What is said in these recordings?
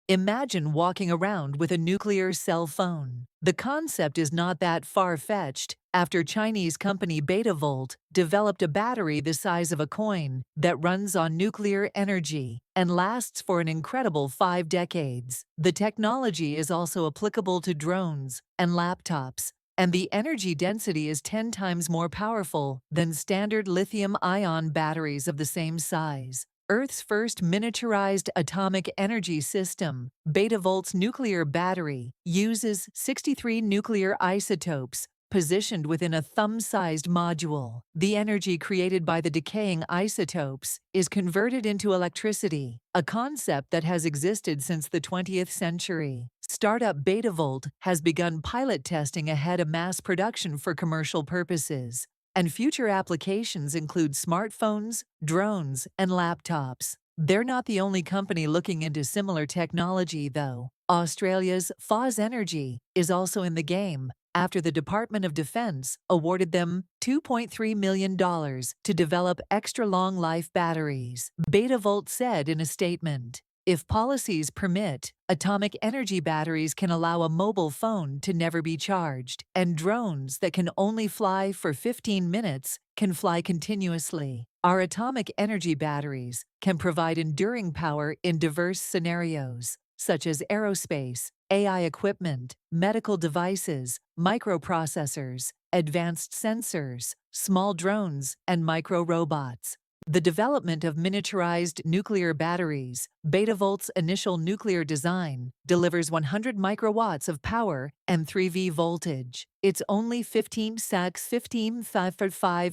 Imagine walking around with a nuclear cell phone. The concept is not that far-fetched after Chinese company Betavolt developed a battery the size of a coin that runs on nuclear energy and lasts for an incredible 5 decades. The technology is also applicable to drones and laptops, and the energy density is 10 times more powerful than standard lithium-ion batteries of the same size. Earth's first miniaturized atomic energy system, Betavolt's nuclear battery, uses 63 nuclear isotopes positioned within a thumb-sized module. The energy created by the decaying isotopes is converted into electricity, a concept that has existed since the 20th century. Startup Betavolt has begun pilot testing ahead of mass production for commercial purposes, and future applications include smartphones, drones, and laptops. They're not the only company looking into similar technology, though. Australia's FOS Energy is also in the game after the Department of Defense awarded them $2.3 million to develop extra long-life batteries. Betavolt said in a statement, "If policies permit, atomic energy batteries can allow a mobile phone to never be charged, and drones that can only fly for 15 minutes can fly continuously. Our atomic energy batteries can provide enduring power in diverse scenarios, such as aerospace, AI equipment, medical devices, microprocessors, advanced sensors, small drones, and micro-robots." The development of miniaturized nuclear batteries, Betavolt's initial nuclear design, delivers 100 microwatts of power and 3V voltage. It's only 15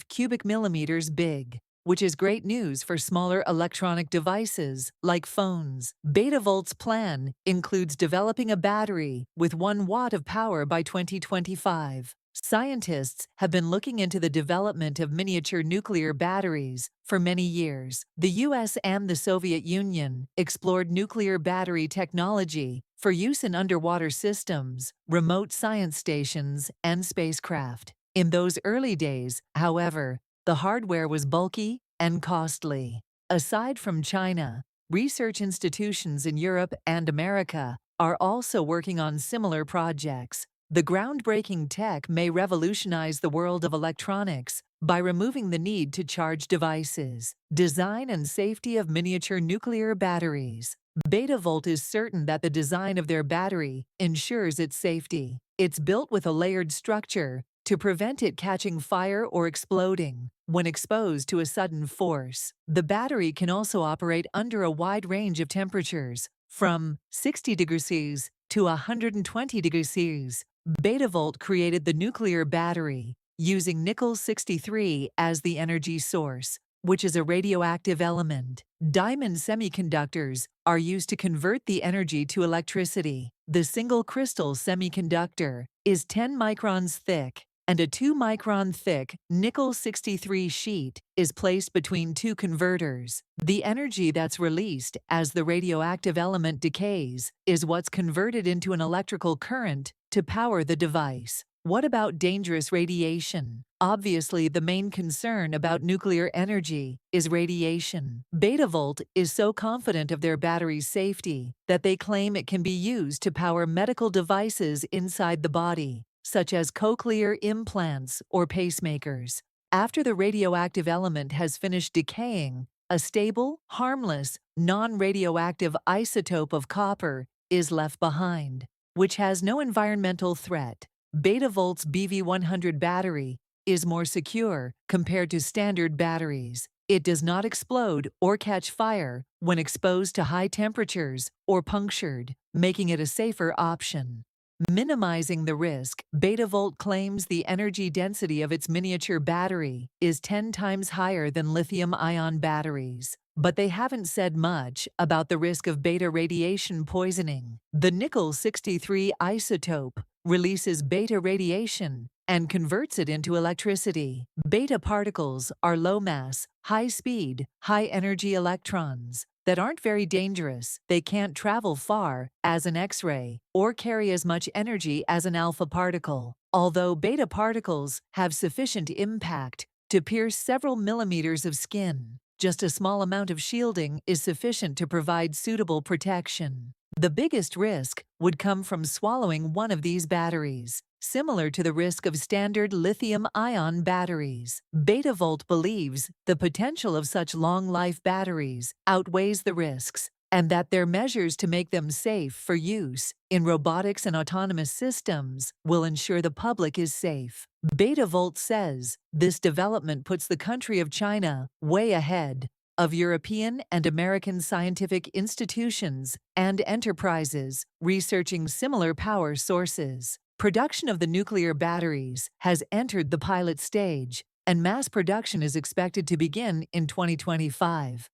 cubic millimeters big, which is great news for smaller electronic devices like phones. Betavolt's plan includes developing a battery with 1 watt of power by 2025. Scientists have been looking into the development of miniature nuclear batteries for many years. The US and the Soviet Union explored nuclear battery technology for use in underwater systems, remote science stations, and spacecraft. In those early days, however, the hardware was bulky and costly. Aside from China, research institutions in Europe and America are also working on similar projects. The groundbreaking tech may revolutionize the world of electronics by removing the need to charge devices. Design and safety of miniature nuclear batteries. Betavolt is certain that the design of their battery ensures its safety. It's built with a layered structure to prevent it catching fire or exploding when exposed to a sudden force. The battery can also operate under a wide range of temperatures, from 60 degrees Celsius to 120 degrees Celsius. Betavolt created the nuclear battery using nickel-63 as the energy source, which is a radioactive element. Diamond semiconductors are used to convert the energy to electricity. The single crystal semiconductor is 10 microns thick, and a 2-micron thick nickel-63 sheet is placed between two converters. The energy that's released as the radioactive element decays is what's converted into an electrical current to power the device. What about dangerous radiation? Obviously, the main concern about nuclear energy is radiation. Betavolt is so confident of their battery's safety that they claim it can be used to power medical devices inside the body, such as cochlear implants or pacemakers. After the radioactive element has finished decaying, a stable, harmless, non-radioactive isotope of copper is left behind, which has no environmental threat. Betavolt's BV100 battery is more secure compared to standard batteries. It does not explode or catch fire when exposed to high temperatures or punctured, making it a safer option. Minimizing the risk, Betavolt claims the energy density of its miniature battery is 10 times higher than lithium-ion batteries, but they haven't said much about the risk of beta radiation poisoning. The nickel-63 isotope releases beta radiation and converts it into electricity. Beta particles are low-mass, high-speed, high-energy electrons that aren't very dangerous. They can't travel far as an X-ray or carry as much energy as an alpha particle, although beta particles have sufficient impact to pierce several millimeters of skin. Just a small amount of shielding is sufficient to provide suitable protection. The biggest risk would come from swallowing one of these batteries, similar to the risk of standard lithium-ion batteries. Betavolt believes the potential of such long-life batteries outweighs the risks, and that their measures to make them safe for use in robotics and autonomous systems will ensure the public is safe. Betavolt says this development puts the country of China way ahead of European and American scientific institutions and enterprises researching similar power sources. Production of the nuclear batteries has entered the pilot stage, and mass production is expected to begin in 2025.